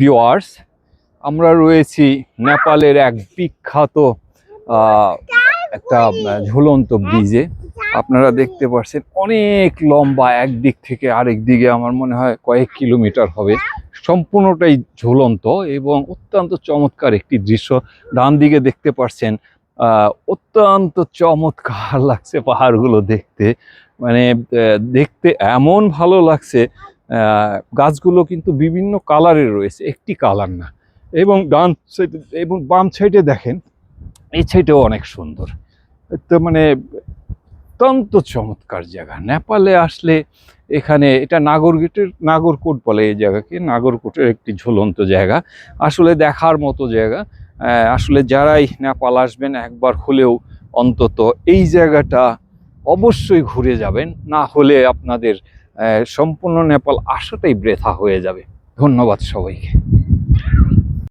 Viewers, আমরা রয়েছি নেপালের এক বিখ্যাত একটা ঝুলন্ত ব্রিজে। আপনারা দেখতে পাচ্ছেন অনেক লম্বা, একদিক থেকে আরেক দিকে আমার মনে হয় কয়েক কিলোমিটার হবে, সম্পূর্ণটাই ঝুলন্ত এবং অত্যন্ত চমৎকার একটি দৃশ্য। ডান দিকে দেখতে পাচ্ছেন অত্যন্ত চমৎকার লাগছে পাহাড়গুলো দেখতে, মানে দেখতে এমন ভালো লাগছে। গাছগুলো কিন্তু বিভিন্ন কালারের রয়েছে, একটি কালার না। এবং ডান সাইডে এবং বাম সাইডে দেখেন, এই সাইডেও অনেক সুন্দর। তো মানে অত্যন্ত চমৎকার জায়গা। নেপালে আসলে এখানে এটা নাগরকোট বলে এই জায়গাকে, নাগরকোটের একটি ঝুলন্ত জায়গা, আসলে দেখার মতো জায়গা। আসলে যারাই নেপাল আসবেন একবার হলেও অন্তত এই জায়গাটা অবশ্যই ঘুরে যাবেন, না হলে আপনাদের সম্পূর্ণ নেপাল আসাটাই বৃথা হয়ে যাবে। ধন্যবাদ সবাইকে।